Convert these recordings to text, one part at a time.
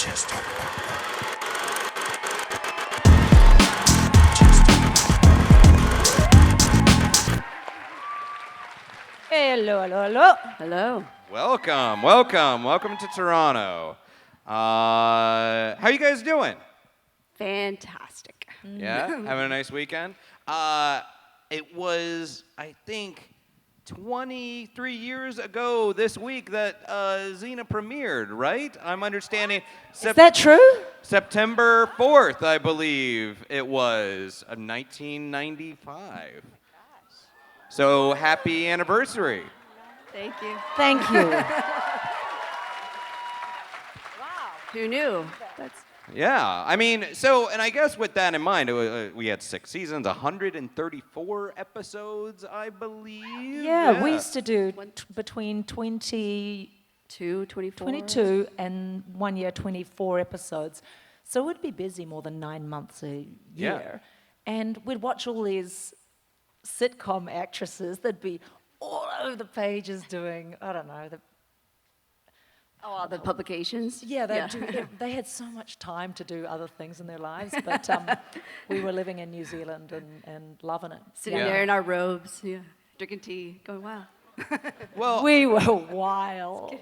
Hello, hello, hello. Hello. Welcome to Toronto. How you guys doing? Fantastic. Yeah, having a nice weekend? It was, I think, 23 years ago this week that Xena premiered, right? I'm understanding. Is that true? September 4th, I believe it was, of 1995. So happy anniversary. Thank you. Thank you. Who knew? That's Yeah, I mean, so, and I guess with that in mind, we had 6 seasons, 134 episodes, I believe. Yeah, we used to do between 22 24. and 1 year, 24 episodes. So we'd be busy more than 9 months a year. And we'd watch all these sitcom actresses that'd be all over the pages doing, I don't know, The publications? they had so much time to do other things in their lives, but we were living in New Zealand and loving it. Sitting there in our robes, drinking tea, going, wow. Well, We were wild.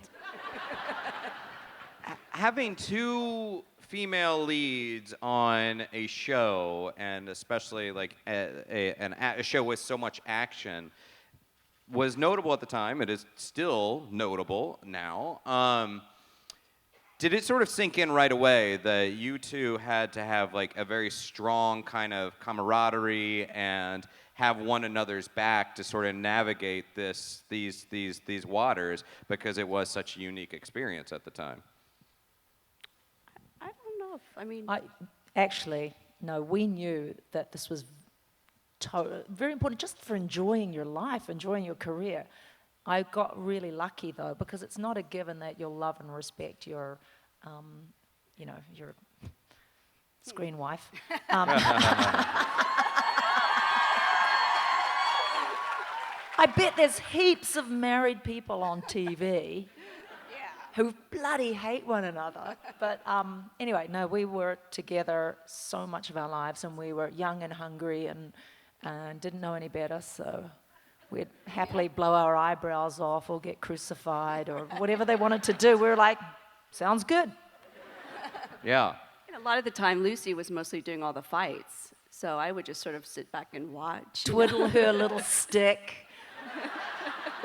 having 2 female leads on a show, and especially like a show with so much action, was notable at the time. It is still notable now. Did it sort of sink in right away that you two had to have like a very strong kind of camaraderie and have one another's back to sort of navigate these waters, because it was such a unique experience at the time? I don't know No, we knew that this was very important just for enjoying your life, enjoying your career. I got really lucky though, because it's not a given that you'll love and respect your, your screen wife. I bet there's heaps of married people on TV who bloody hate one another. But anyway, no, we were together so much of our lives, and we were young and hungry and didn't know any better, so we'd happily blow our eyebrows off or get crucified or whatever they wanted to do. We were like, sounds good. Yeah. And a lot of the time, Lucy was mostly doing all the fights, so I would just sort of sit back and watch. Twiddle her little stick.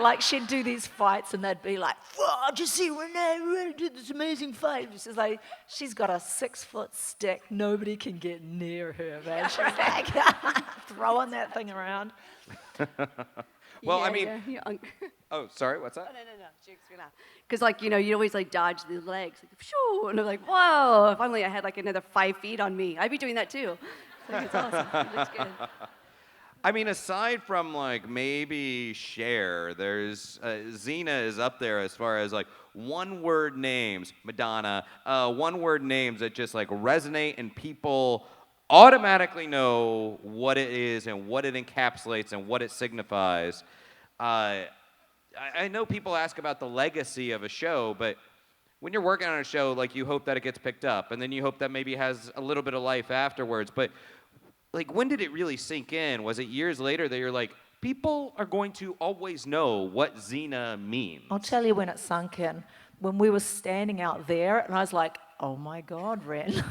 Like, she'd do these fights, and they'd be like, "Whoa, did you see Renee did this amazing fight?" She's like, she's got a 6-foot stick. Nobody can get near her, man. She's like throwing that thing around. Well, I mean... Oh, sorry, what's that? No. Because, you'd always, dodge the legs. Like, phew, and I'm like, whoa. If only I had, another 5 feet on me. I'd be doing that, too. It's awesome. It looks good. I mean, aside from maybe Cher, there's Xena is up there as far as one-word names, Madonna, one-word names that just resonate, and people automatically know what it is and what it encapsulates and what it signifies. I know people ask about the legacy of a show, but when you're working on a show, you hope that it gets picked up, and then you hope that maybe it has a little bit of life afterwards. But when did it really sink in? Was it years later that you're like, people are going to always know what Xena means? I'll tell you when it sunk in. When we were standing out there, and I was like, oh my God, Ren.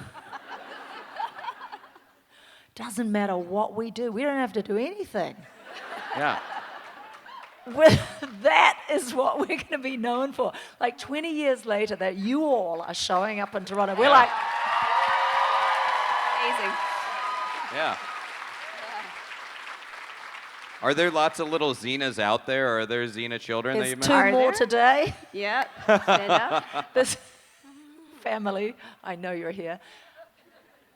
Doesn't matter what we do. We don't have to do anything. Yeah. That is what we're going to be known for. 20 years later, that you all are showing up in Toronto. We're like... Amazing. Yeah. Are there lots of little Xenas out there? Or are there Xena children that you There's met? 2 more today. Yeah. Stand up. This family, I know you're here,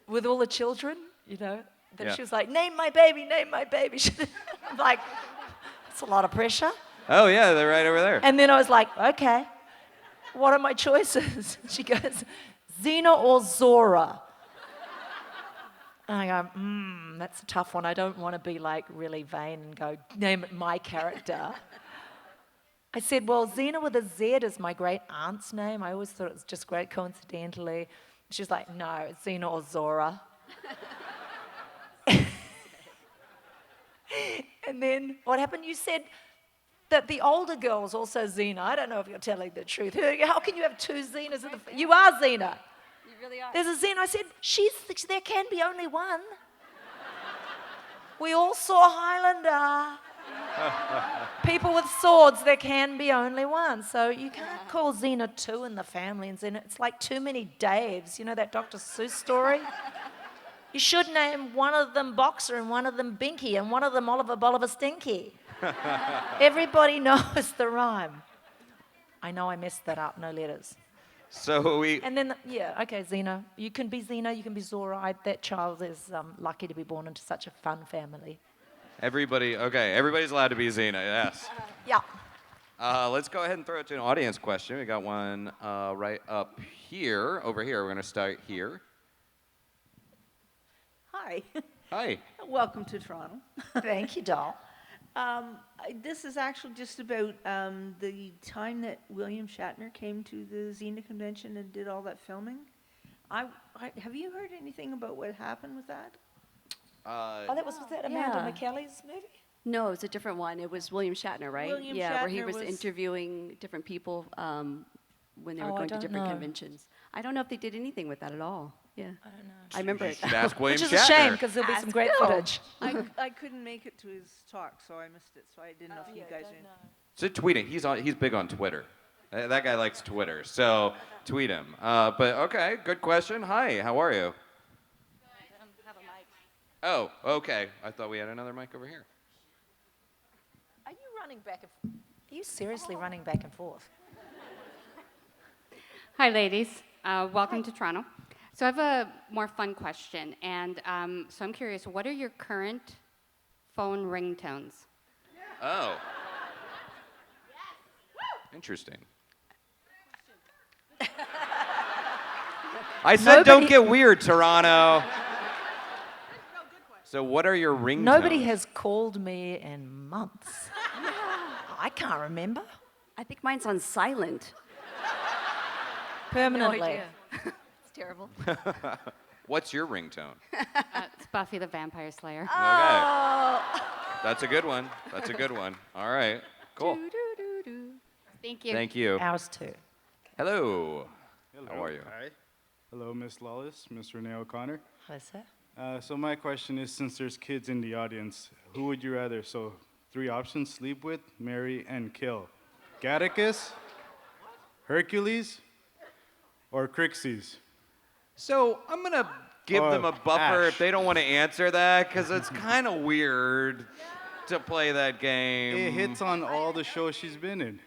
with all the children, that she was like, name my baby. I'm like, that's a lot of pressure. Oh, yeah, they're right over there. And then I was like, okay, what are my choices? She goes, Xena or Zora? And I go, that's a tough one. I don't want to be really vain and go, name it my character. I said, well, Xena with a Z is my great aunt's name. I always thought it was just great coincidentally. She's like, no, it's Xena or Zora. And then what happened? You said that the older girl was also Xena. I don't know if you're telling the truth. How can you have two Xenas in the... You are Xena. You really are. There's a Xena. I said, there can be only one. We all saw Highlander. People with swords, there can be only one. So you can't call Xena two in the family. And Xena, it's like too many Daves. You know that Dr. Seuss story? You should name one of them Boxer and one of them Binky and one of them Oliver Bolivar Stinky. Everybody knows the rhyme. I know I messed that up, no letters. So And then, okay, Xena. You can be Xena, you can be Zora. That child is lucky to be born into such a fun family. Everybody's allowed to be Xena, yes. Yeah. Let's go ahead and throw it to an audience question. We got one right up here, over here. We're going to start here. Hi. Hi. Welcome to Toronto. Thank you, doll. This is actually just about the time that William Shatner came to the Xena convention and did all that filming. Have you heard anything about what happened with that? Was that Amanda McKelly's movie? No, it was a different one. It was William Shatner, right? William where he Shatner was was- interviewing different people when they were Oh, I going to don't different know. conventions. I don't know if they did anything with that at all. Yeah. I don't know. I remember You it. should ask William Which is Shatner. a shame because there'll be some great Bill. footage. I couldn't make it to his talk, so I missed it. So I didn't know if you guys knew. So tweet it. He's big on Twitter. That guy likes Twitter, so tweet him. But okay, good question. Hi, how are you? Oh, okay. I thought we had another mic over here. Are you running back and forth? Are you seriously running back and forth? Hi, ladies. Welcome to Toronto. So I have a more fun question, and so I'm curious, what are your current phone ringtones? Oh. Interesting. I said don't get weird, Toronto. So what are your ringtones? Nobody has called me in months. I can't remember. I think mine's on silent. Permanently. No idea. It's terrible. What's your ringtone? It's Buffy the Vampire Slayer. Okay. That's a good one. That's a good one. All right. Cool. Thank you. Thank you. Ours too. Hello. Hello. How are you? Hi. Hello, Miss Lawless, Miss Renee O'Connor. Hello, sir. So my question is, since there's kids in the audience, who would you rather? So 3 options: sleep with, marry, and kill. Gattacus, Hercules, or Crixus? So I'm gonna give them a buffer Ash. if they don't want to answer that, because it's kind of weird to play that game. It hits on all the shows she's been in.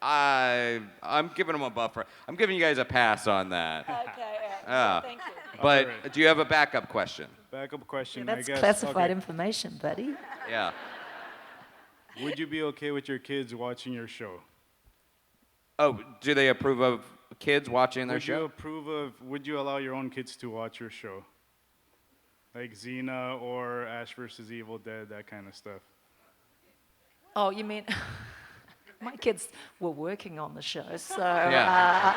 I'm giving them a buffer. I'm giving you guys a pass on that. Okay, Yeah. thank you. But Alright. do you have a backup question? Backup question, That's I guess. classified Okay. information, buddy. Yeah. Would you be okay with your kids watching your show? Oh, do they approve of kids watching their Would you show? approve of? Would you allow your own kids to watch your show? Like Xena or Ash vs. Evil Dead, that kind of stuff. Oh, you mean my kids were working on the show, so Yeah.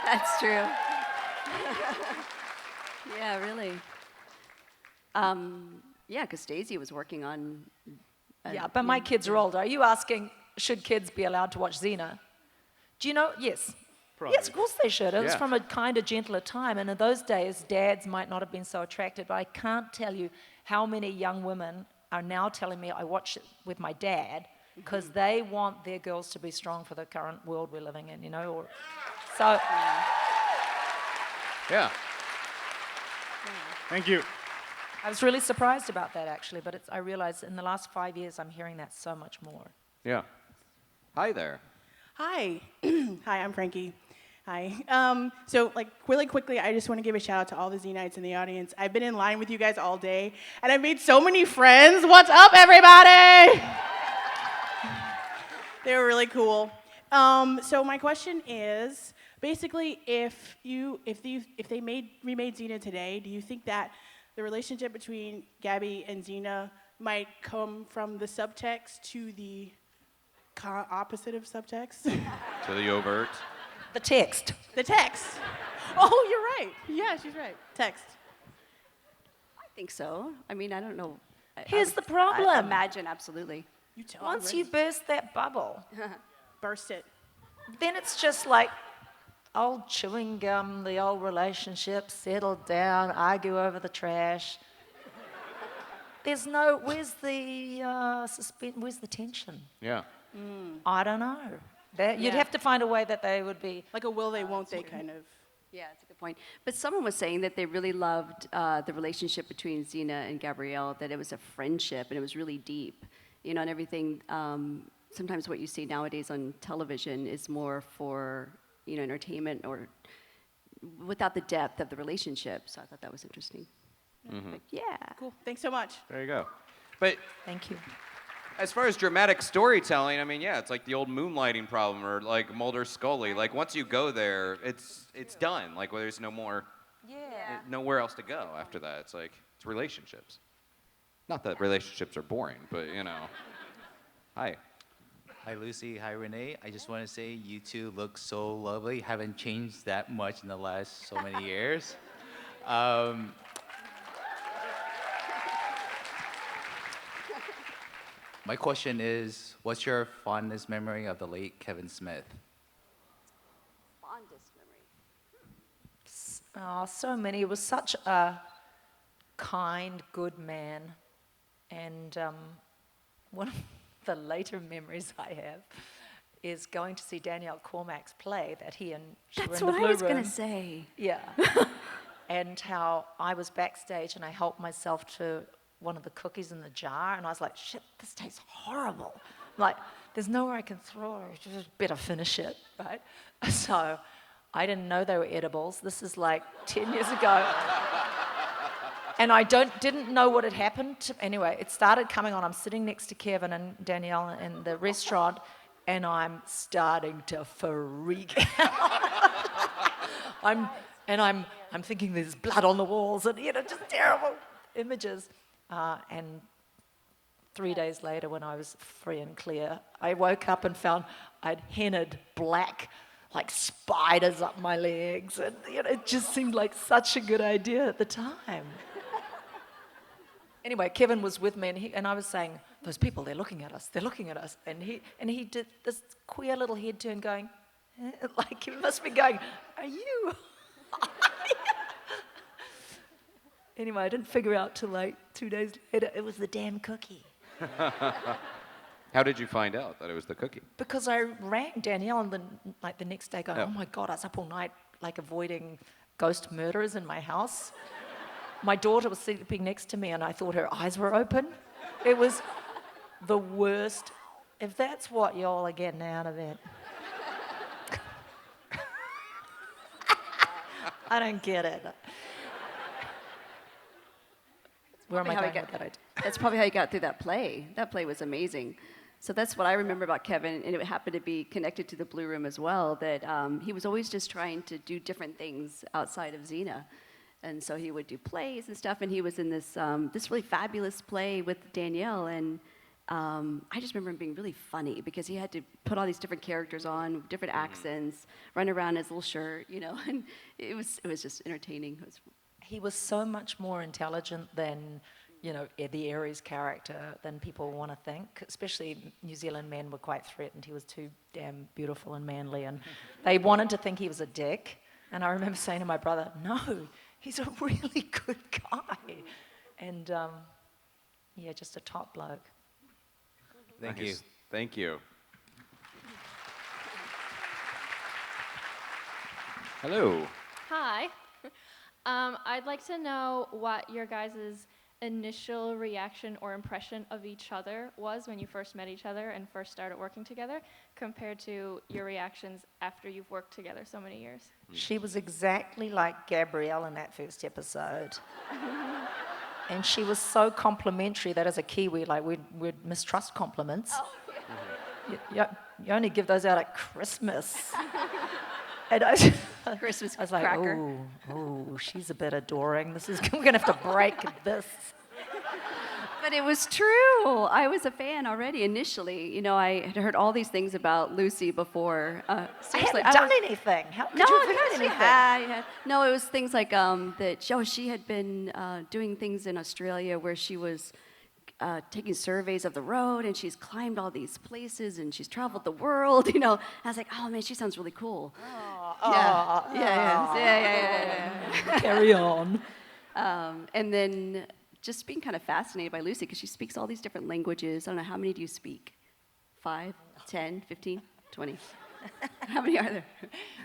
That's true. Yeah, really. Yeah, because Daisy was working on. yeah. But my kids are older. Are you asking should kids be allowed to watch Xena? Do you know? Yes. Probably. Yes, of course they should. It was Yeah. from a kinder, gentler time, and in those days, dads might not have been so attracted. But I can't tell you how many young women are now telling me I watch it with my dad because they want their girls to be strong for the current world we're living in. You know, so. Yeah. Thank you. I was really surprised about that, actually, but I realized in the last 5 years I'm hearing that so much more. Yeah. Hi there. Hi. Hi, I'm Frankie. Hi. So, really quickly, I just want to give a shout out to all the Xenites in the audience. I've been in line with you guys all day, and I've made so many friends. What's up, everybody? They were really cool. So my question is, basically, if they remade Xena today, do you think that the relationship between Gabby and Xena might come from the subtext to the opposite of subtext. To the overt. The text. The text. Oh, you're right. Yeah, she's right. Text. I think so. I mean, I don't know. Here's the I problem. imagine, absolutely. You tell. Once you burst that bubble, burst it. then it's just like old chewing gum, the old relationship, settled down, argue over the trash. Where's the where's the tension? Yeah. I don't know. You'd Yeah. have to find a way that they would be. Like a will they, won't they kind of. Yeah, that's a good point. But someone was saying that they really loved the relationship between Xena and Gabrielle, that it was a friendship and it was really deep, you know, and everything. Sometimes what you see nowadays on television is more for, you know, entertainment or without the depth of the relationship. So I thought that was interesting. But yeah. Cool. Thanks so much. There you go. But Thank you. as far as dramatic storytelling, I mean, yeah, it's like the old moonlighting problem or like Mulder Scully. Like once you go there, it's done. Like well, there's no more, nowhere else to go after that. It's like it's relationships. Not that relationships are boring, but you know. Hi. Hi, Lucy. Hi, Renee. I just want to say you two look so lovely. Haven't changed that much in the last so many years. My question is, what's your fondest memory of the late Kevin Smith? Fondest memory. Oh, so many. He was such a kind, good man. And one of the later memories I have is going to see Danielle Cormack's play that he and she That's were in the what Blue I was Room. going to say. Yeah. And how I was backstage and I helped myself to one of the cookies in the jar, and I was like, shit, this tastes horrible. Like, there's nowhere I can throw it, just better finish it, right? So I didn't know they were edibles. This is like 10 years ago. And I didn't know what had happened. Anyway, it started coming on. I'm sitting next to Kevin and Danielle in the restaurant, and I'm starting to freak out. I'm thinking there's blood on the walls and, you know, just terrible images. And 3 days later, when I was free and clear, I woke up and found I'd hennaed black, like spiders up my legs. And, you know, it just seemed like such a good idea at the time. Anyway, Kevin was with me, and I was saying, those people, they're looking at us. And he did this queer little head turn going, like he must be going, are you? Anyway, I didn't figure out till like 2 days later it was the damn cookie. How did you find out that it was the cookie? Because I rang Danielle and the next day going, oh my God, I was up all night like avoiding ghost murderers in my house. My daughter was sleeping next to me and I thought her eyes were open. It was the worst. If that's what y'all are getting out of it. I don't get it. Where am I going with that idea? That's probably how you got through that play. That play was amazing. So that's what I remember about Kevin, and it happened to be connected to the Blue Room as well, that he was always just trying to do different things outside of Xena. And so he would do plays and stuff, and he was in this this really fabulous play with Danielle, and I just remember him being really funny because he had to put all these different characters on, different accents, run around in his little shirt, you know, and it was just entertaining. He was so much more intelligent than, you know, the Ares character than people want to think. Especially New Zealand men were quite threatened. He was too damn beautiful and manly, and they wanted to think he was a dick. And I remember saying to my brother, no, he's a really good guy. And yeah, just a top bloke. Thank Nice. you. Thank you. Hello. Hi. I'd like to know what your guys' initial reaction or impression of each other was when you first met each other and first started working together, compared to your reactions after you've worked together so many years. She was exactly like Gabrielle in that first episode. And she was so complimentary that as a Kiwi, like we'd mistrust compliments. Oh, yeah. You only give those out at Christmas. And Christmas I was like, cracker. oh, she's a bit adoring. We're gonna have to break this. But it was true. I was a fan already initially. You know, I had heard all these things about Lucy before. Seriously, I haven't done anything. How could you have heard yes, you anything? had. No, it was things like that. She had been doing things in Australia where she was taking surveys of the road, and she's climbed all these places, and she's traveled the world. You know, I was like, oh man, she sounds really cool. Yeah. Carry on. And then just being kind of fascinated by Lucy because she speaks all these different languages. I don't know, how many do you speak? 5, 10, 15, 20? How many are there?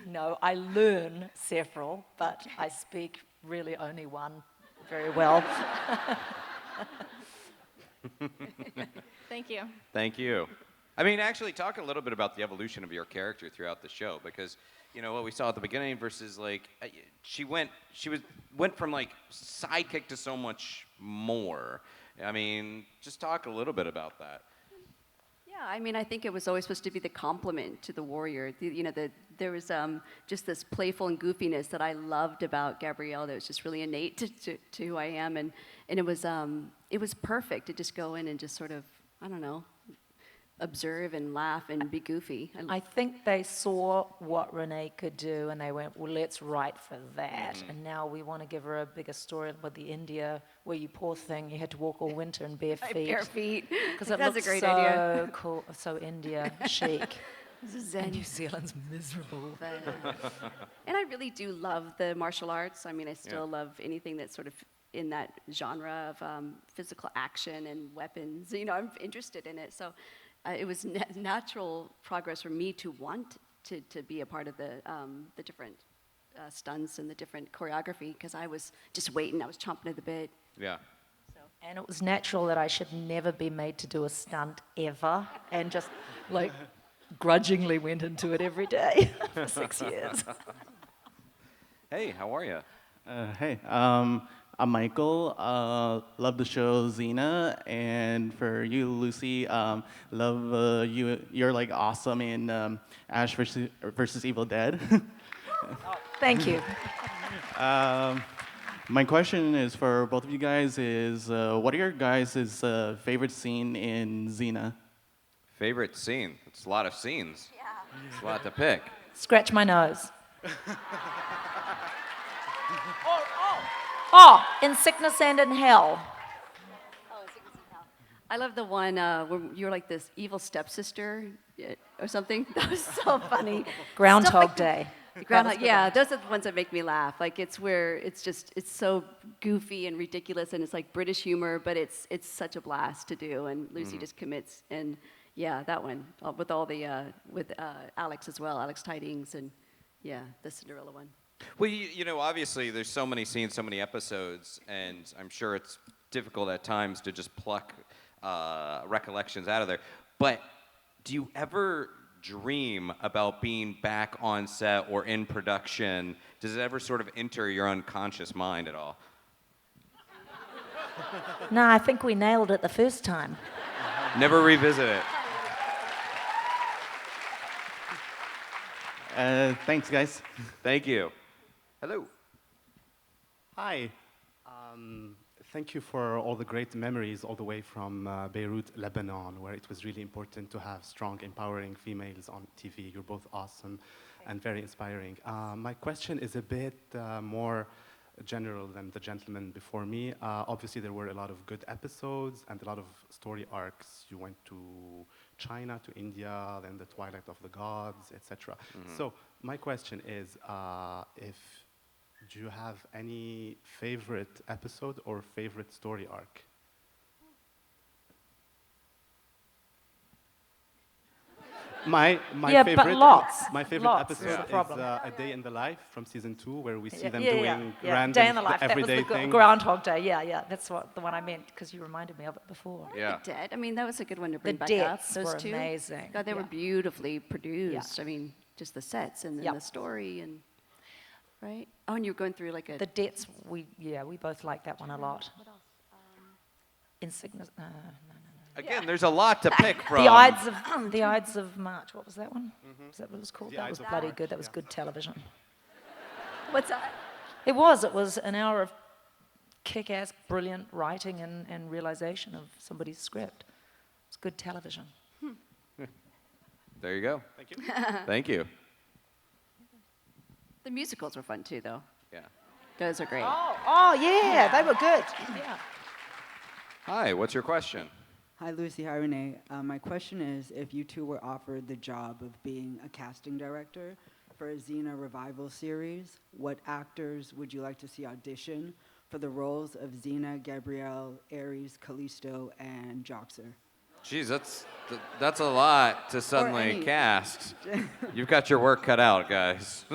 No, I learn several, but I speak really only one very well. Thank you. Thank you. I mean, actually, talk a little bit about the evolution of your character throughout the show, because you know what we saw at the beginning versus like she went from like sidekick to so much more. I mean, just talk a little bit about that. Yeah, I mean, I think it was always supposed to be the complement to the warrior. There was just this playful and goofiness that I loved about Gabrielle that was just really innate to who I am, and it was perfect to just go in and just sort of, I don't know, observe and laugh and be goofy. I think they saw what Renee could do, and they went, well, let's write for that. And now we want to give her a bigger story with the India, where you poor thing, you had to walk all winter in bare feet. Bare feet. Because it That's looks a great so idea. cool, so India chic. Zen. And New Zealand's miserable. And I really do love the martial arts. I mean, I still love anything that's sort of in that genre of physical action and weapons. You know, I'm interested in it. So it was natural progress for me to want to be a part of the different stunts and the different choreography, because I was just waiting. I was chomping at the bit. Yeah. And it was natural that I should never be made to do a stunt ever, and just like grudgingly went into it every day for 6 years. Hey, how are you? Hey, I'm Michael. Love the show Xena, and for you, Lucy, love you. You're like awesome in Ash versus Evil Dead. Thank you. My question is for both of you guys: is what are your guys' favorite scene in Xena? Favorite scene? It's a lot of scenes. Yeah. It's a lot to pick. Scratch my nose. Oh, in Sickness and in Hell. I love the one where you're like this evil stepsister or something. That was so funny. Groundhog Day. Yeah, those are the ones that make me laugh. Like it's where it's so goofy and ridiculous, and it's like British humor, but it's such a blast to do. And Lucy just commits, and yeah, that one with all the with Alex as well, Alex Tidings, and yeah, the Cinderella one. Well, you know, obviously there's so many scenes, so many episodes, and I'm sure it's difficult at times to just pluck recollections out of there. But do you ever dream about being back on set or in production? Does it ever sort of enter your unconscious mind at all? No, I think we nailed it the first time. Never revisit it. Thanks, guys. Thank you. Hello. Hi. Thank you for all the great memories all the way from Beirut, Lebanon, where it was really important to have strong, empowering females on TV. You're both awesome and very inspiring. My question is a bit more general than the gentleman before me. Obviously, there were a lot of good episodes and a lot of story arcs. You went to China, to India, then the Twilight of the Gods, etc. So my question is, do you have any favorite episode or favorite story arc? My favorite, but lots. My favorite Lots episode is the problem. is A Day in the Life from season 2, where we see them Yeah, doing yeah. random, Day in the Life. everyday That was the things. Groundhog Day. Yeah. That's the one I meant, because you reminded me of it before. Yeah. The Dead. I mean, that was a good one to bring The back Deaths up. Those were two. amazing. God, they were Yeah. beautifully produced. I mean, just the sets and then the story and right. Oh, and you were going through like a. The Debts, we both like that one a lot. What else? In Sickness, no. Again, there's a lot to pick from. The Ides of March. What was that one? Is that what it was called? The That Ides was of bloody March, good. That was yeah. good television. What's that? It was an hour of kick-ass, brilliant writing and realization of somebody's script. It's good television. There you go. Thank you. Thank you. The musicals were fun too, though. Yeah. Those are great. Oh yeah, they were good. Yeah. Hi, what's your question? Hi, Lucy. Hi, Renee. My question is, if you two were offered the job of being a casting director for a Xena revival series, what actors would you like to see audition for the roles of Xena, Gabrielle, Ares, Callisto, and Joxer? Jeez, that's a lot to suddenly any. cast. You've got your work cut out, guys.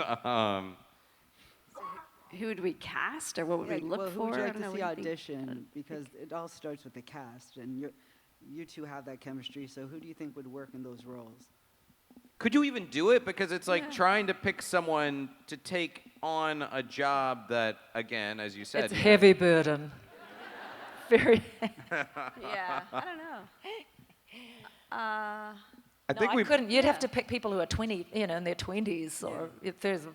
Who would we cast, or what would we look well, for? who would you I like don't to know, see what do you think? audition? Because it all starts with the cast, and you two have that chemistry, so who do you think would work in those roles? Could you even do it? Because it's like trying to pick someone to take on a job that, again, as you said, It's a heavy burden. Very. Yeah, I don't know. I No, think I we couldn't. You'd have to pick people who are 20, in their 20s, or if there's,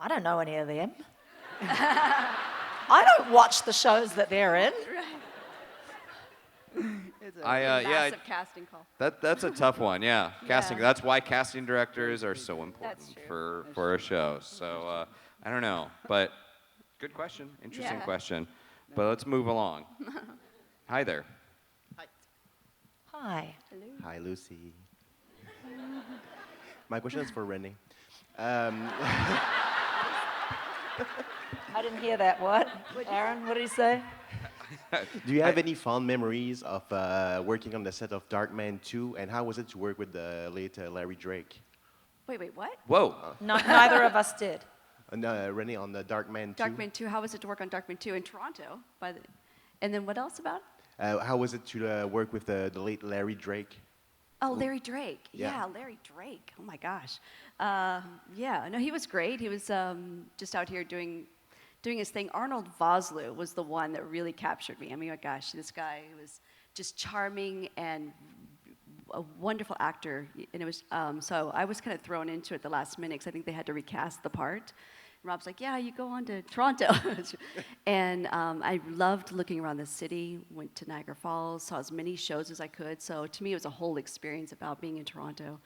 I don't know any of them. I don't watch the shows that they're in. Massive casting call. That's a tough one. Yeah, casting. Yeah. That's why casting directors are so important true. for a show. So I don't know, but good question. Interesting Yeah. question. But let's move along. Hi there. Hi. Hi, Lucy. My question is for Renee. I didn't hear that. What? Aaron, what did he say? Do you have any fond memories of working on the set of Darkman II, and how was it to work with the late Larry Drake? Wait, what? Whoa. Neither of us did. Renee, on the Darkman II. Darkman 2, how was it to work on Darkman 2 in Toronto? And then what else about? How was it to work with the late Larry Drake? Oh, Larry Drake. Yeah. Yeah, Larry Drake. Oh my gosh. Yeah, no, he was great. He was just out here doing his thing. Arnold Vosloo was the one that really captured me. I mean, oh gosh, this guy was just charming and a wonderful actor. And it was so I was kind of thrown into it the last minute because I think they had to recast the part. And Rob's like, yeah, you go on to Toronto. And I loved looking around the city, went to Niagara Falls, saw as many shows as I could. So to me, it was a whole experience about being in Toronto.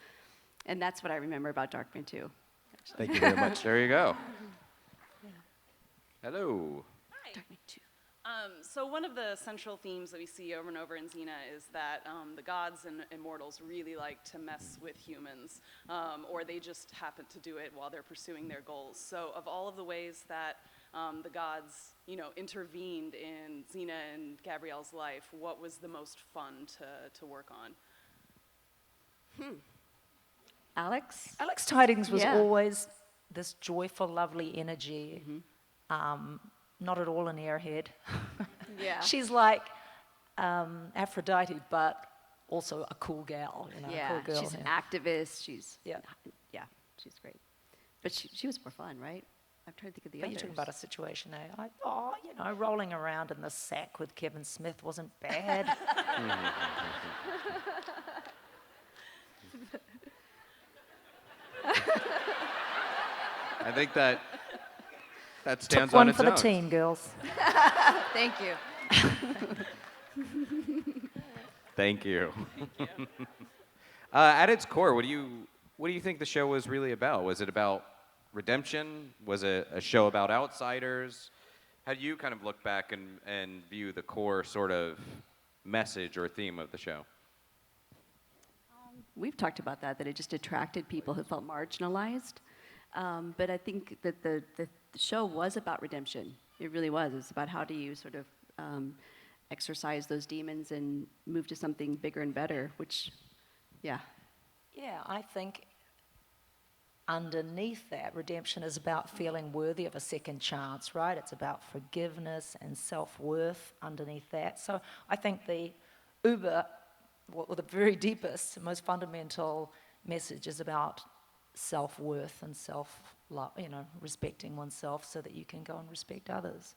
And that's what I remember about Darkman 2. Thank you very much. There you go. Hello. Hi. So one of the central themes that we see over and over in Xena is that the gods and immortals really like to mess with humans, or they just happen to do it while they're pursuing their goals. So of all of the ways that the gods, intervened in Xena and Gabrielle's life, what was the most fun to work on? Alex? Alex Tidings was Yeah. always this joyful, lovely energy. Not at all an airhead. Yeah. She's like Aphrodite, but also a cool gal. Yeah, a cool girl. she's an activist. She's Yeah. She's great. But she was more fun, right? I'm trying to think of the But others. you're talking about a situation, rolling around in the sack with Kevin Smith wasn't bad. I think that stands Took one on its for own. the team, girls. Thank you. Thank you. At its core, what do you think the show was really about? Was it about redemption? Was it a show about outsiders? How do you kind of look back and view the core sort of message or theme of the show? We've talked about that it just attracted people who felt marginalized. But I think that the show was about redemption. It really was. It's about how do you sort of exorcise those demons and move to something bigger and better, which, yeah. Yeah, I think underneath that, redemption is about feeling worthy of a second chance, right? It's about forgiveness and self-worth underneath that. So I think the the very deepest, most fundamental message is about self-worth and self-love, respecting oneself so that you can go and respect others.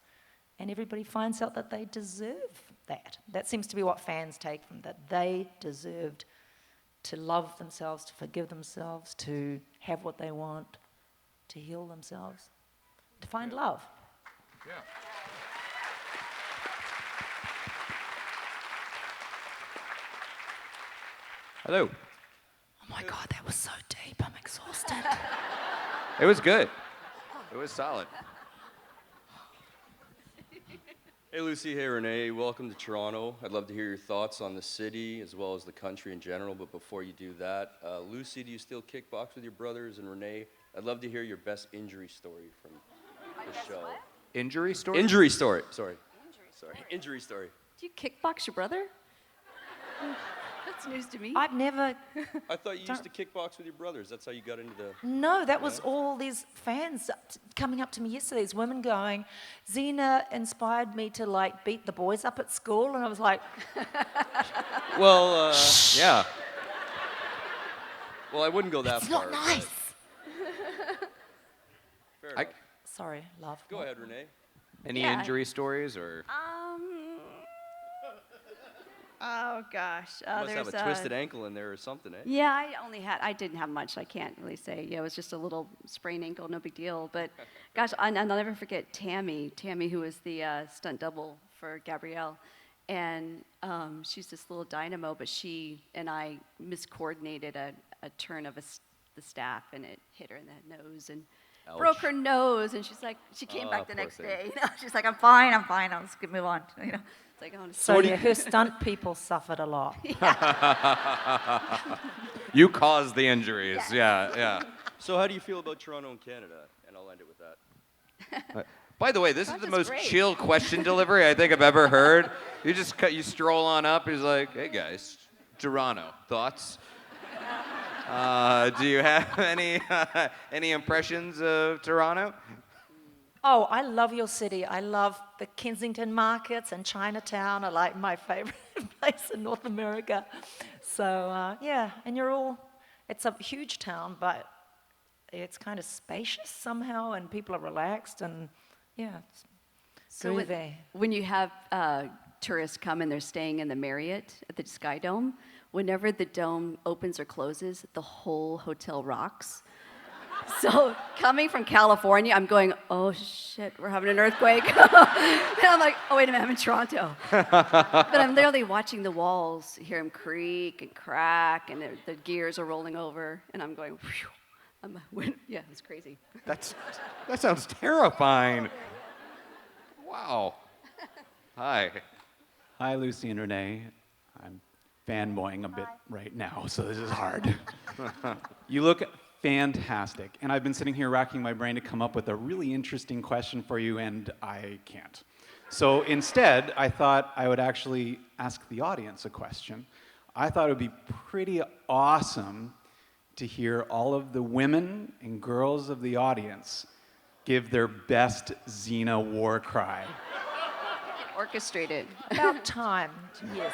And everybody finds out that they deserve that. That seems to be what fans take from that. They deserved to love themselves, to forgive themselves, to have what they want, to heal themselves, to find love. Yeah. Hello. Oh my God, that was so deep. I'm exhausted. It was good. It was solid. Hey Lucy, hey Renee, welcome to Toronto. I'd love to hear your thoughts on the city as well as the country in general, but before you do that, Lucy, do you still kickbox with your brothers? And Renee, I'd love to hear your best injury story from the show. What? Injury story? Injury story, sorry. Injury story. Do you kickbox your brother? That's news to me. I've never. I thought you used to kickbox with your brothers. That's how you got into the... No, that was all these fans coming up to me yesterday, these women going, Xena inspired me to like beat the boys up at school. And I was like, Well, yeah. Well, I wouldn't go that it's far. not nice. Fair enough. Sorry, love. Go ahead, Renee. Any Yeah. injury stories or? Oh gosh. You must have a twisted ankle in there or something, eh? Yeah, I didn't have much. I can't really say. Yeah, it was just a little sprained ankle, no big deal. But gosh, and I'll never forget Tammy, who was the stunt double for Gabrielle. And she's this little dynamo, but she and I miscoordinated a turn of the staff, and it hit her in the nose and broke her nose. And she's like, she came back the poor next thing. day. You know, she's like, I'm fine. I'll just move on. You know, it's like, oh, So yeah, her stunt people suffered a lot. You caused the injuries. Yeah. So how do you feel about Toronto and Canada? And I'll end it with that. By the way, this is the That's most great. chill question delivery I think I've ever heard. You stroll on up. He's like, "Hey guys, Toronto, thoughts? Do you have any impressions of Toronto?" Oh, I love your city. I love the Kensington markets and Chinatown are like my favorite place in North America. So yeah, and it's a huge town, but it's kind of spacious somehow, and people are relaxed, and yeah, it's So groovy. when you have tourists come and they're staying in the Marriott at the Sky Dome, whenever the dome opens or closes, the whole hotel rocks. So coming from California, I'm going, oh shit, we're having an earthquake. And I'm like, oh wait a minute, I'm in Toronto. But I'm literally watching the walls, hear them creak and crack, and the gears are rolling over, and I'm going, whew. Yeah, it's crazy. That sounds terrifying. Wow. Hi. Hi, Lucy and Renee. I'm fanboying a bit right now, so this is hard. You look fantastic, and I've been sitting here racking my brain to come up with a really interesting question for you, and I can't. So instead, I thought I would actually ask the audience a question. I thought it would be pretty awesome to hear all of the women and girls of the audience give their best Xena war cry. Orchestrated. About time, yes.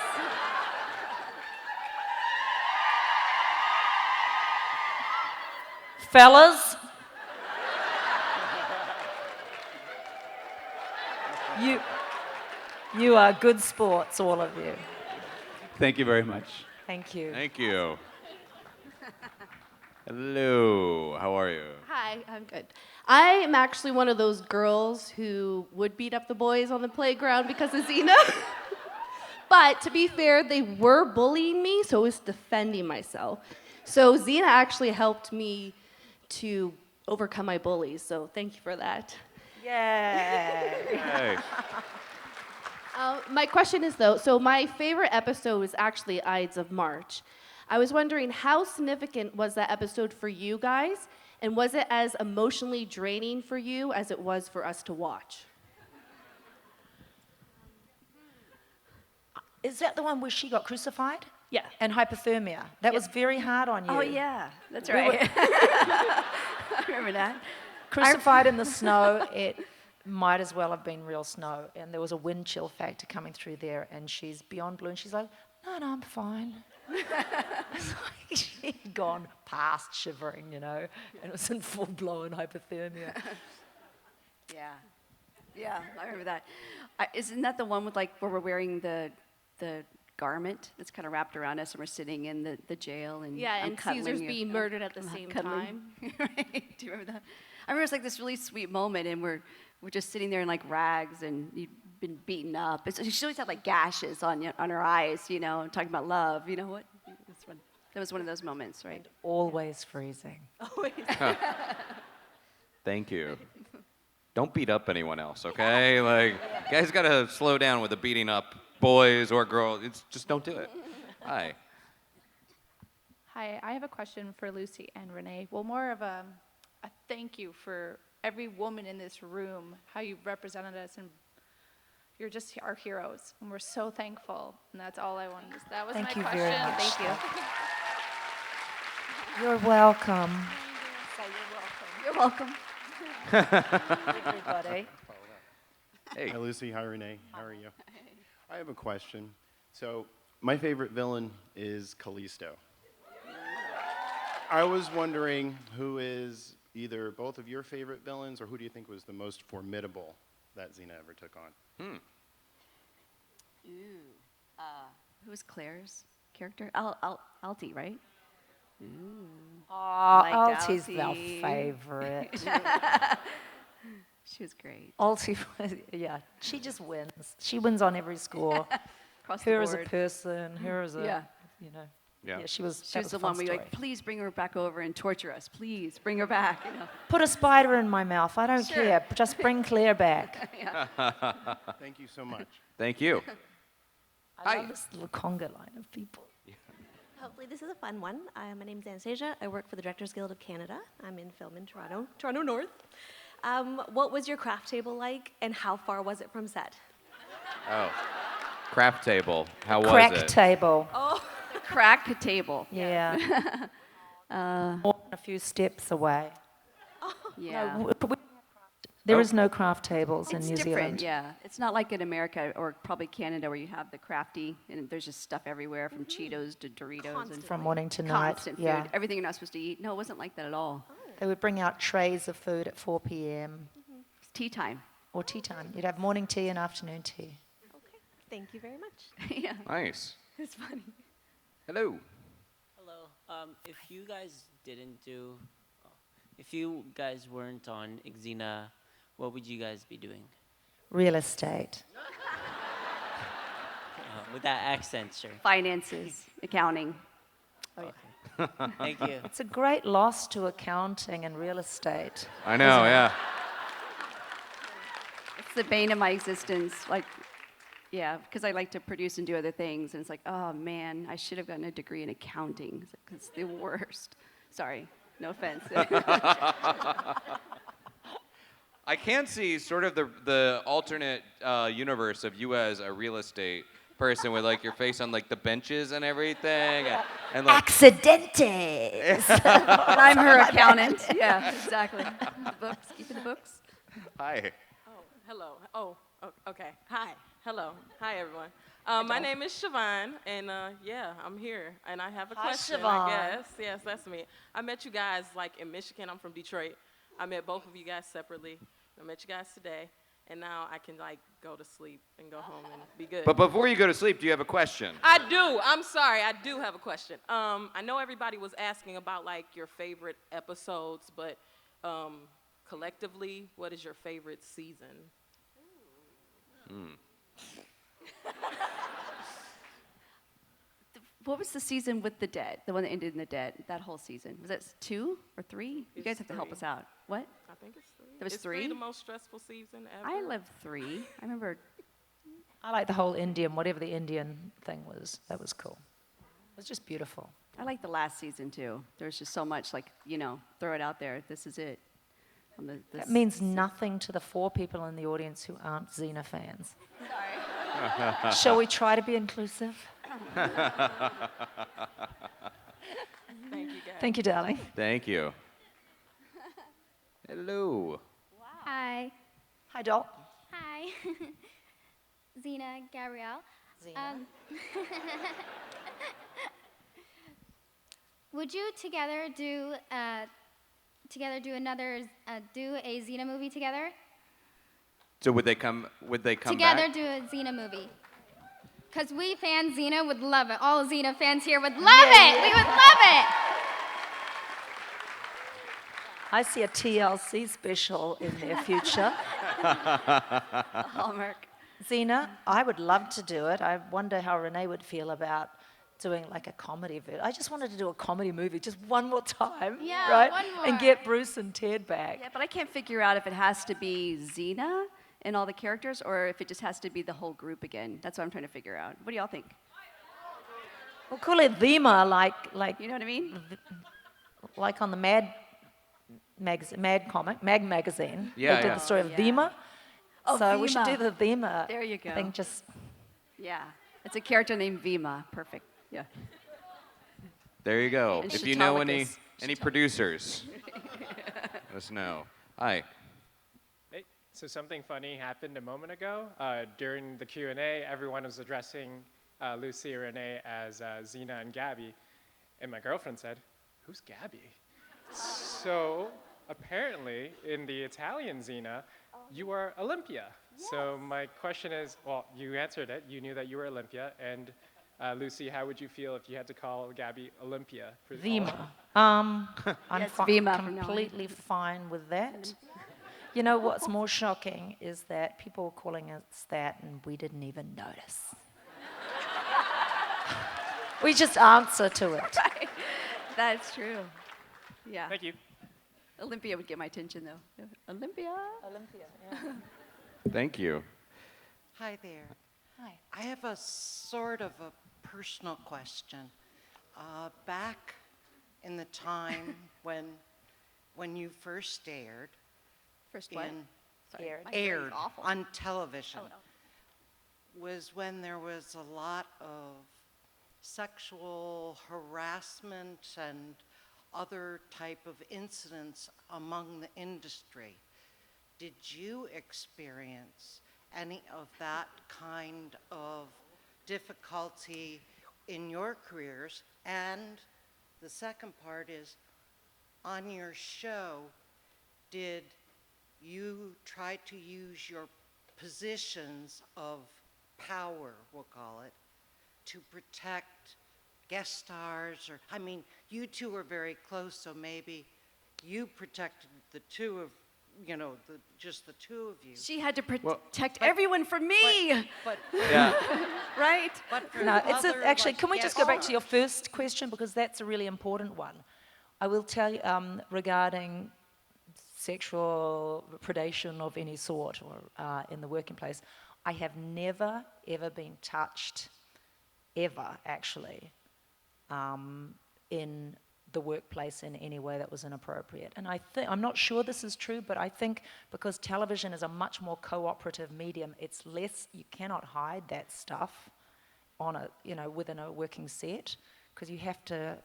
Fellas, you are good sports, all of you. Thank you very much. Thank you. Thank you. Hello. How are you? Hi, I'm good. I am actually one of those girls who would beat up the boys on the playground because of Xena. But to be fair, they were bullying me, so I was defending myself. So Xena actually helped me to overcome my bullies, so thank you for that. Yay. Hey. My question is though, so my favorite episode is actually Ides of March. I was wondering how significant was that episode for you guys, and was it as emotionally draining for you as it was for us to watch? Is that the one where she got crucified? Yeah. And hypothermia. That was very hard on you. Oh yeah, that's We right. were- I remember that. Crucified in the snow, it might as well have been real snow. And there was a wind chill factor coming through there, and she's beyond blue, and she's like, no, I'm fine. It's like she'd gone past shivering, and it was in full-blown hypothermia. Yeah, I remember that. Isn't that the one with like where we're wearing the garment that's kind of wrapped around us and we're sitting in the jail and Yeah, I'm and cuddling Caesar's you. being murdered at the I'm same cuddling. time. Right? Do you remember that? I remember it's like this really sweet moment, and we're just sitting there in like rags, and you've been beaten up. She always had like gashes on her eyes, talking about love. You know what? It's fun. That was one of those moments, right? Always freezing. Always. Thank you. Don't beat up anyone else, okay? Like, you guys gotta slow down with the beating up boys or girls. Just don't do it. Hi. Hi, I have a question for Lucy and Renee. Well, more of a thank you for every woman in this room, how you've represented us, and you're just our heroes, and we're so thankful. And that's all I wanted to say. That was Thank my you question. very much. Thank you. You're welcome. You're welcome. Everybody. Hey. Hi, Lucy. Hi, Renee. How are you? I have a question. So, my favorite villain is Callisto. I was wondering who is either both of your favorite villains, or who do you think was the most formidable that Xena ever took on? Ooh. Who was Claire's character? Alti, right? Ooh. Oh, Liked Alti's Alti. our favorite. She was great. Alti, yeah, she just wins. She wins on every score. Across the her as a board. person, her as a, Yeah. you know. Yeah. She was. She was the one where you're like, please bring her back over and torture us. Please bring her back. You know. Put a spider in my mouth. I don't Sure. care. Just bring Claire back. Thank you so much. Thank you. I love this little conga line of people. Hopefully this is a fun one. My name's Anastasia. I work for the Directors Guild of Canada. I'm in film in Toronto, Toronto North. What was your craft table like, and how far was it from set? Oh. Craft table. How was Crack it? table. Oh, the crack table. Yeah. More than a few steps away. Yeah. No, there is no craft tables in It's New different, Zealand. yeah. It's not like in America or probably Canada where you have the crafty and there's just stuff everywhere from Cheetos to Doritos and From morning to night. constant Yeah. food. Everything you're not supposed to eat. No, it wasn't like that at all. They would bring out trays of food at 4 p.m. It's tea time. Or tea time. You'd have morning tea and afternoon tea. Thank you very much. Yeah. Nice. It's funny. Hello. Hello. If you guys weren't on Xena, what would you guys be doing? Real estate. With that accent, sure. Finances, accounting. Oh, yeah. Thank you. It's a great loss to accounting and real estate. I know, isn't it? yeah. It's the bane of my existence. Like, yeah, because I like to produce and do other things. And it's like, oh, man, I should have gotten a degree in accounting. It's the worst. Sorry, no offense. I can see sort of the alternate universe of you as a real estate person with like your face on like the benches and everything. And like Accidentes. And I'm her accountant. Yeah, exactly. The books, keeping the books. Hi. Hello. Okay. Hi. Hello. Hi, everyone. My name is Siobhan, and yeah, I'm here, and I have a Hi, question, Siobhan. I guess. Yes, that's me. I met you guys, like, in Michigan. I'm from Detroit. I met both of you guys separately. I met you guys today, and now I can, like, go to sleep and go home and be good. But before you go to sleep, do you have a question? I do. I'm sorry. I do have a question. I know everybody was asking about, like, your favorite episodes, but collectively, what is your favorite season? What was the season with the dead? The one that ended in the dead? That whole season? Was that 2 or 3? You guys have to help us out. What? I think it's 3. There was Is 3? the most stressful season ever? I lived 3. I remember. I like the whole Indian, whatever the Indian thing was. That was cool. It was just beautiful. I like the last season too. There's just so much, like, you know, throw it out there. This is it. That means nothing to the 4 people in the audience who aren't Xena fans. Sorry. Shall we try to be inclusive? Thank you, guys. Thank you, darling. Thank you. Hello. Hi. Hi, doll. Hi. Xena, Gabrielle. Xena. Would you together do a Xena movie together? So would they come Together back? do a Xena movie. Because we fans Xena would love it. All Xena fans here would love it. We would love it. I see a TLC special in their future. Hallmark. Xena, I would love to do it. I wonder how Renee would feel about doing like a comedy I just wanted to do a comedy movie just one more time, Yeah, right? one more. And get Bruce and Ted back. Yeah, but I can't figure out if it has to be Xena and all the characters, or if it just has to be the whole group again. That's what I'm trying to figure out. What do y'all think? We'll call it Thema, like you know what I mean? Like on the Mad magazine. Yeah, they did yeah. the story of Yeah. Thema. Oh, so we should do Thema. the Thema. There you go. Thing just. Yeah, it's a character named Vima. Perfect. Yeah. There you go. And If you know Spartacus. any producers, let us know. Hi. Hey, so something funny happened a moment ago. During the Q&A, everyone was addressing Lucy and Renee as Xena and Gabby. And my girlfriend said, "Who's Gabby?" So apparently, in the Italian Xena, you are Olympia. Yes. So my question is, well, you answered it. You knew that you were Olympia. And Lucy, how would you feel if you had to call Gabby Olympia? For Vima. Yes, I'm Vima from now on. completely fine with that. You know what's more shocking is that people were calling us that and we didn't even notice. We just answer to it. Right. That's true. Yeah. Thank you. Olympia would get my attention, though. Olympia. Olympia, yeah. Thank you. Hi there. Hi. I have a sort of a personal question. Back in the time when you first aired, First what? Sorry, Aired. my hearing's aired awful. on television, Oh, no. was when there was a lot of sexual harassment and other type of incidents among the industry. Did you experience any of that kind of difficulty in your careers? And the second part is, on your show, did you try to use your positions of power, we'll call it, to protect guest stars? Or, I mean, you two were very close, so maybe you protected the two of, you know, just the two of you. She had to protect everyone from me. But Yeah. Right? But for No, it's other, actually, like, can we just guest go back to your stars? first question, because that's a really important one. I will tell you regarding sexual predation of any sort or in the working place, I have never, ever been touched, ever actually, in the workplace in any way that was inappropriate. And I'm not sure this is true, but I think because television is a much more cooperative medium, it's less, you cannot hide that stuff on a, you know, within a working set, because you have to,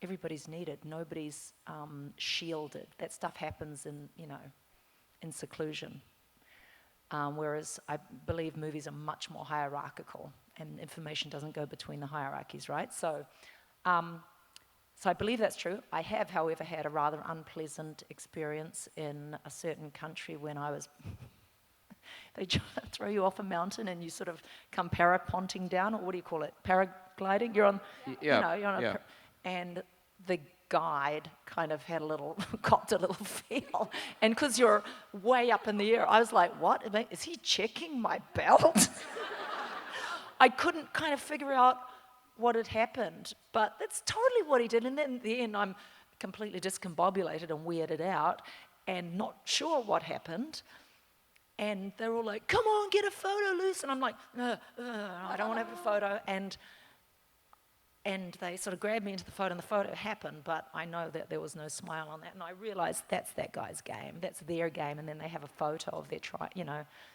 everybody's needed, nobody's shielded. That stuff happens in, you know, in seclusion. Whereas I believe movies are much more hierarchical and information doesn't go between the hierarchies, right? So I believe that's true. I have, however, had a rather unpleasant experience in a certain country when I was, they throw you off a mountain and you sort of come paraponting down, or what do you call it? Paragliding? You're on, Yeah, you know, you're on yeah. and the guide kind of had copped a little feel. And because you're way up in the air, I was like, what? Is he checking my belt? I couldn't kind of figure out what had happened, but that's totally what he did. And then in the end, I'm completely discombobulated and weirded out and not sure what happened. And they're all like, come on, get a photo, Luce. And I'm like, no, I don't want to have a photo. And they sort of grabbed me into the photo, and the photo happened, but I know that there was no smile on that. And I realized that's that guy's game. That's their game. And then they have a photo of their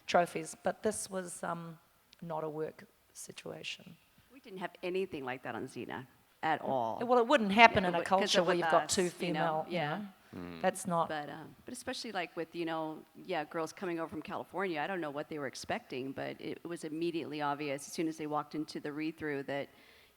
trophies. But this was not a work situation. We didn't have anything like that on Xena at all. Well, it wouldn't happen in a 'cause culture of where with you've got us, two female, You know, you know. That's not. But especially like with, you know, girls coming over from California, I don't know what they were expecting, but it was immediately obvious as soon as they walked into the read-through that,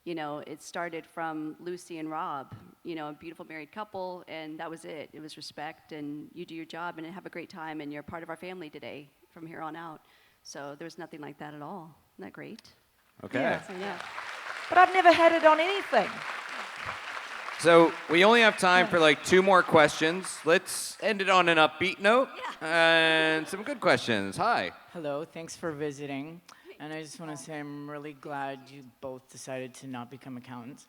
you know, it started from Lucy and Rob, you know, a beautiful married couple, and that was it. It was respect, and you do your job and have a great time, and you're part of our family today from here on out. So there was nothing like that at all. Isn't that great? Okay. Yeah. So, yeah. But I've never had it on anything. So we only have time for like 2 more questions. Let's end it on an upbeat note and some good questions. Hi. Hello, thanks for visiting. and I just want to say I'm really glad you both decided to not become accountants.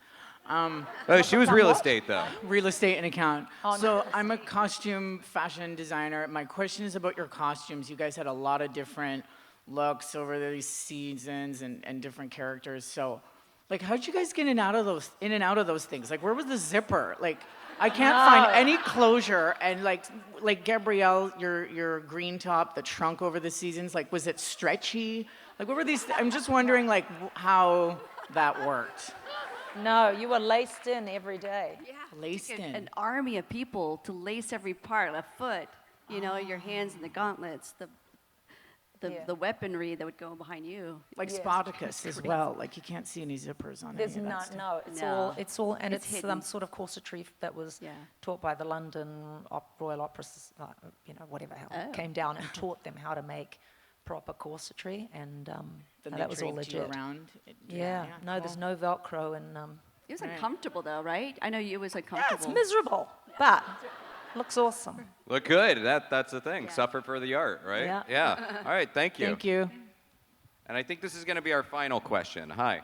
She was real estate, though. Real estate and account. Oh, So nice. I'm a costume fashion designer. My question is about your costumes. You guys had a lot of different looks over these seasons and different characters. So, like, how'd you guys get in and out of those things? Like, where was the zipper? Like, I can't find any closure. And like Gabrielle, your green top, the trunk over the seasons, like, was it stretchy? Like, what were these? I'm just wondering, like, how that worked. No, you were laced in every day. Yeah. Laced in. An army of people to lace every part, a foot, your hands in the gauntlets, the weaponry that would go behind you. Like Spartacus as well. Like, you can't see any zippers on There's any of that stuff. it's all, and It's it's some hidden. sort of corsetry that was taught by the London Royal Opera, whatever hell, came down and taught them how to make proper corsetry, and Then that they was all draped you legit. around. No, there's no Velcro, and It was uncomfortable though, right? I know it was yeah, uncomfortable. it's miserable, but looks awesome. Look good. That's the thing. Suffer for the art, right? Yeah. All right, thank you. Thank you. And I think this is going to be our final question. Hi.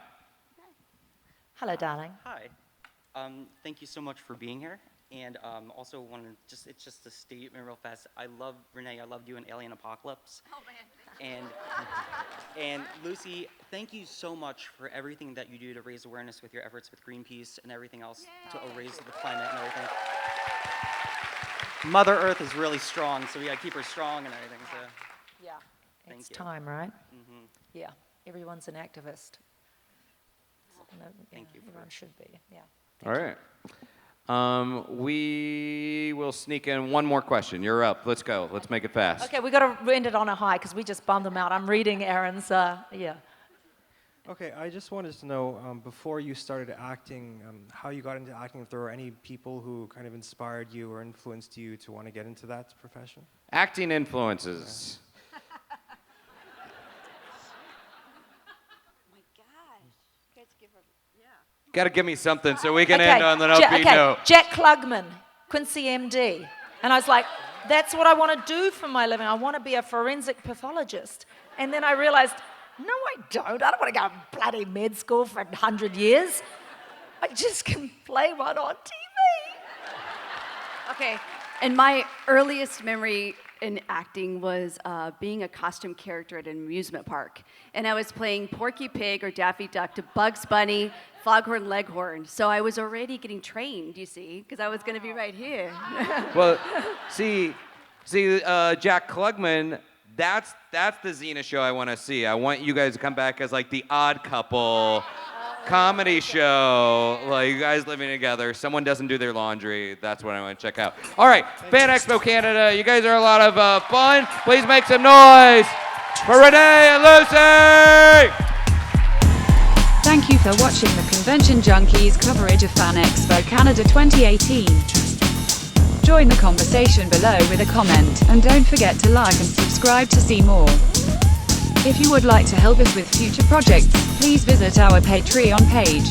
Hello, darling. Hi. Thank you so much for being here. And also want to it's just a statement real fast. I love Renee. I loved you in Alien Apocalypse. Oh man. And Lucy, thank you so much for everything that you do to raise awareness with your efforts with Greenpeace and everything else to erase the climate and everything. Mother Earth is really strong, so we gotta keep her strong and everything. So Yeah. thank It's you. time, right? Mm-hmm. Yeah. Everyone's an activist. Thank you. Everyone should be. Yeah. All right. We will sneak in one more question. You're up. Let's go. Let's make it fast. Okay, we got to end it on a high because we just bummed them out. I'm reading Aaron's. Okay, I just wanted to know, before you started acting, how you got into acting, if there were any people who kind of inspired you or influenced you to want to get into that profession? Acting influences. Got to give me something so we can end on an upbeat note. Jack Klugman, Quincy MD. And I was like, that's what I want to do for my living. I want to be a forensic pathologist. And then I realized, no, I don't. I don't want to go to bloody med school for 100 years. I just can play one on TV. Okay, and my earliest memory in acting was being a costume character at an amusement park. And I was playing Porky Pig or Daffy Duck to Bugs Bunny, Foghorn Leghorn. So I was already getting trained, you see, because I was going to be right here. Well, see, Jack Klugman, that's the Xena show I want to see. I want you guys to come back as like the Odd Couple comedy show, like you guys living together. Someone doesn't do their laundry. That's what I want to check out. All right, Fan Expo Canada. You guys are a lot of fun. Please make some noise for Renee and Lucy. Thank you for watching the Convention Junkies coverage of Fan Expo Canada 2018. Join the conversation below with a comment, and don't forget to like and subscribe to see more. If you would like to help us with future projects, please visit our Patreon page.